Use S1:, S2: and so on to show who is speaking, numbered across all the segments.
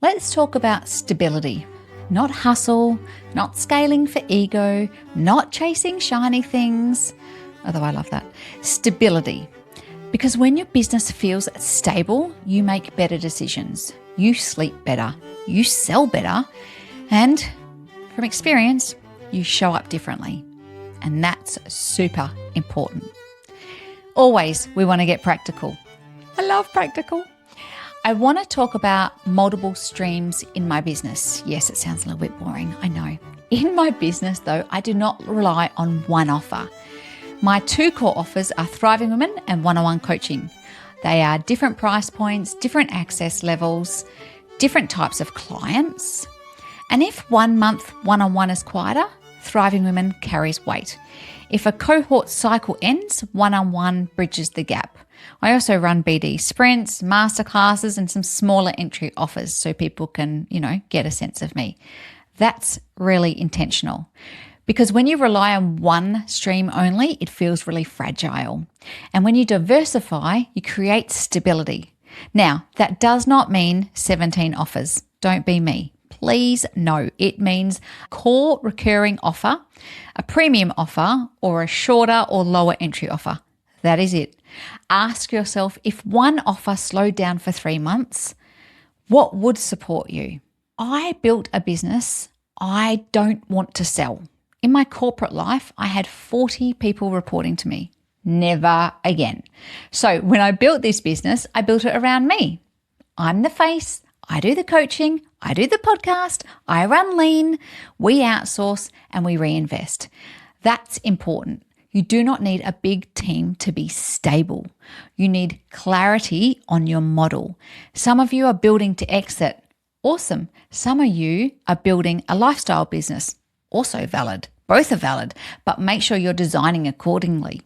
S1: Let's talk about stability. Not hustle, not scaling for ego, not chasing shiny things, although I love that. Stability. Because when your business feels stable, you make better decisions, you sleep better, you sell better, and from experience, you show up differently. And that's super important. Always, we want to get practical. I love practical. I want to talk about multiple streams in my business. Yes, it sounds a little bit boring, I know. In my business, though, I do not rely on one offer. My two core offers are Thriving Women and one-on-one coaching. They are different price points, different access levels, different types of clients. And if 1 month one-on-one is quieter, Thriving Women carries weight. If a cohort cycle ends, one-on-one bridges the gap. I also run BD sprints, masterclasses, and some smaller entry offers so people can, get a sense of me. That's really intentional because when you rely on one stream only, it feels really fragile. And when you diversify, you create stability. Now, that does not mean 17 offers. Don't be me. Please no, it means core recurring offer, a premium offer, or a shorter or lower entry offer. That is it. Ask yourself, if one offer slowed down for 3 months, what would support you? I built a business I don't want to sell. In my corporate life, I had 40 people reporting to me. Never again. So when I built this business, I built it around me. I'm the face. I do the coaching. I do the podcast. I run lean. We outsource and we reinvest. That's important. You do not need a big team to be stable. You need clarity on your model. Some of you are building to exit. Awesome. Some of you are building a lifestyle business. Also valid. Both are valid, but make sure you're designing accordingly.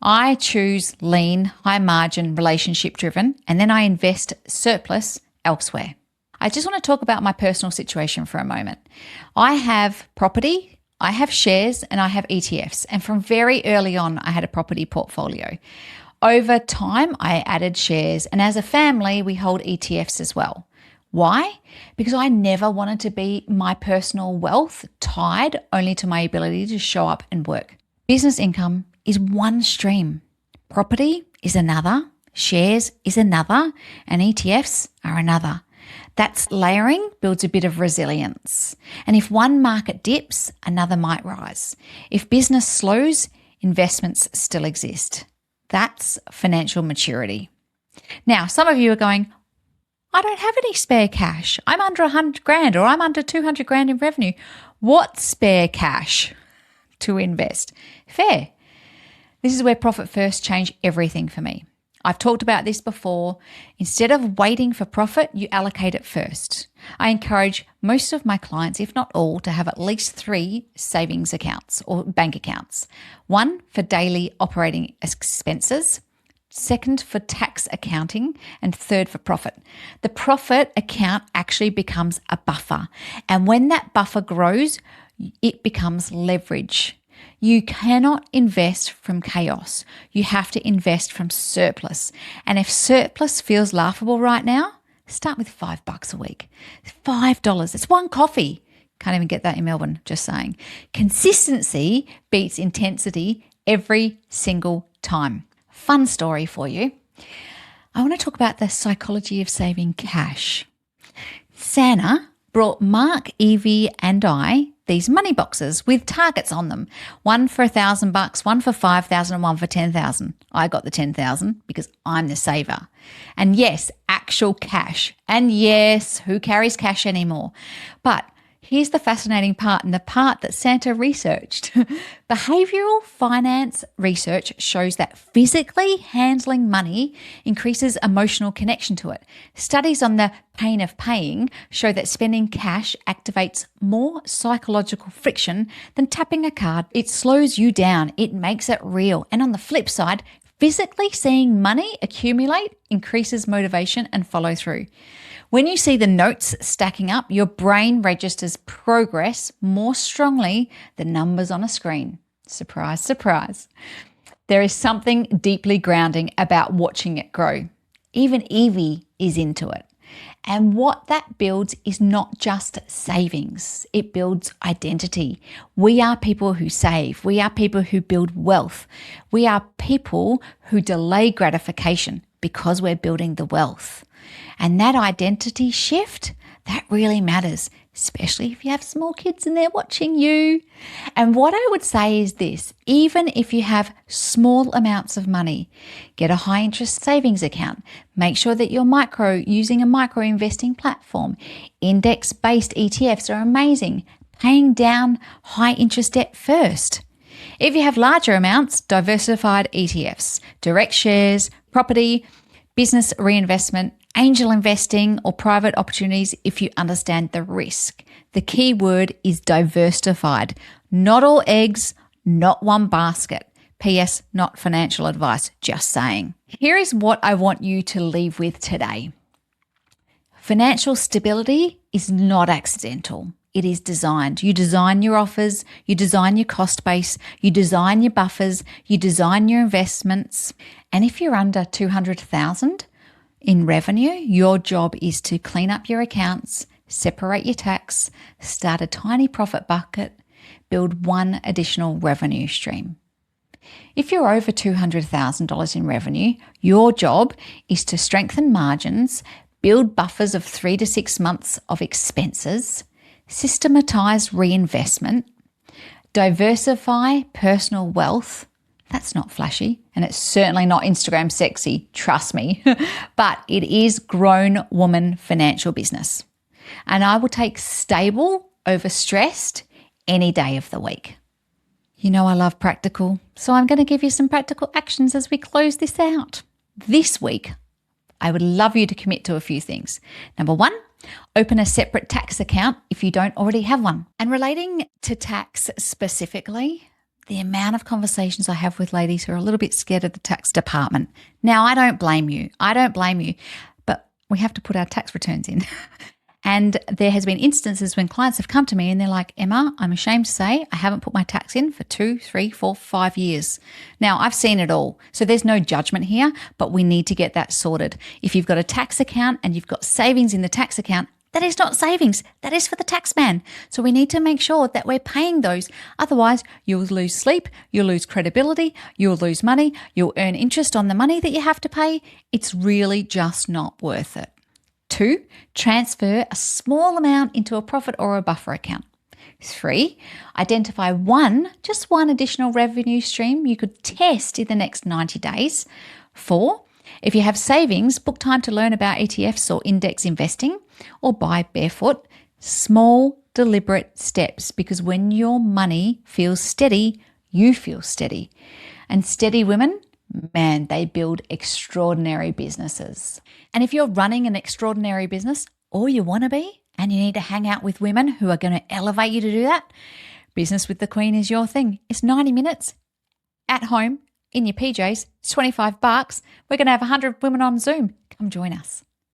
S1: I choose lean, high margin, relationship driven, and then I invest surplus elsewhere. I just want to talk about my personal situation for a moment. I have property, I have shares, and I have ETFs. And from very early on, I had a property portfolio. Over time, I added shares. And as a family, we hold ETFs as well. Why? Because I never wanted to be my personal wealth tied only to my ability to show up and work. Business income is one stream. Property is another. Shares is another. And ETFs are another. That's layering builds a bit of resilience. And if one market dips, another might rise. If business slows, investments still exist. That's financial maturity. Now, some of you are going, I don't have any spare cash. I'm under 100 grand or I'm under 200 grand in revenue. What spare cash to invest? Fair. This is where Profit First changed everything for me. I've talked about this before. Instead of waiting for profit, you allocate it first. I encourage most of my clients, if not all, to have at least 3 savings accounts or bank accounts. 1 for daily operating expenses, 2nd for tax accounting, and 3rd for profit. The profit account actually becomes a buffer. And when that buffer grows, it becomes leverage. You cannot invest from chaos. You have to invest from surplus. And if surplus feels laughable right now, start with $5 a week. $5. It's 1 coffee. Can't even get that in Melbourne, just saying. Consistency beats intensity every single time. Fun story for you. I want to talk about the psychology of saving cash. Santa brought Mark, Evie, and I these money boxes with targets on them. 1 for $1,000, 1 for $5,000, and 1 for $10,000. I got the $10,000 because I'm the saver. And yes, actual cash. And yes, who carries cash anymore? But here's the fascinating part and the part that Santa researched. Behavioral finance research shows that physically handling money increases emotional connection to it. Studies on the pain of paying show that spending cash activates more psychological friction than tapping a card. It slows you down. It makes it real. And on the flip side, physically seeing money accumulate increases motivation and follow through. When you see the notes stacking up, your brain registers progress more strongly than numbers on a screen. Surprise, surprise. There is something deeply grounding about watching it grow. Even Evie is into it. And what that builds is not just savings, it builds identity. We are people who save, we are people who build wealth, we are people who delay gratification because we're building the wealth. And that identity shift, that really matters, especially if you have small kids and they're watching you. And what I would say is this: even if you have small amounts of money, get a high interest savings account. Make sure that you're using a micro investing platform. Index-based ETFs are amazing. Paying down high interest debt first. If you have larger amounts, diversified ETFs, direct shares, property, business reinvestment, angel investing, or private opportunities if you understand the risk. The key word is diversified. Not all eggs, not one basket. P.S. Not financial advice, just saying. Here is what I want you to leave with today. Financial stability is not accidental. It is designed. You design your offers, you design your cost base, you design your buffers, you design your investments. And if you're under 200,000 in revenue, your job is to clean up your accounts, separate your tax, start a tiny profit bucket, build one additional revenue stream. If you're over $200,000 in revenue, your job is to strengthen margins, build buffers of 3 to 6 months of expenses, systematize reinvestment, diversify personal wealth. That's not flashy, and it's certainly not Instagram sexy, trust me, but it is grown woman financial business. And I will take stable over stressed any day of the week. You know I love practical, so I'm going to give you some practical actions as we close this out. This week, I would love you to commit to a few things. Number 1, open a separate tax account if you don't already have one. And relating to tax specifically, the amount of conversations I have with ladies who are a little bit scared of the tax department. Now, I don't blame you, but we have to put our tax returns in. And there has been instances when clients have come to me and they're like, Emma, I'm ashamed to say I haven't put my tax in for 2, 3, 4, 5 years. Now, I've seen it all. So there's no judgment here, but we need to get that sorted. If you've got a tax account and you've got savings in the tax account, that is not savings. That is for the tax man. So we need to make sure that we're paying those. Otherwise, you'll lose sleep, you'll lose credibility, you'll lose money, you'll earn interest on the money that you have to pay. It's really just not worth it. 2, transfer a small amount into a profit or a buffer account. 3, identify just one additional revenue stream you could test in the next 90 days. 4, if you have savings, book time to learn about ETFs or index investing, or buy barefoot. Small, deliberate steps, because when your money feels steady, you feel steady. And steady women, man, they build extraordinary businesses. And if you're running an extraordinary business, or you want to be, and you need to hang out with women who are going to elevate you to do that, Business with the Queen is your thing. It's 90 minutes at home in your PJs. It's $25. We're going to have 100 women on Zoom. Come join us.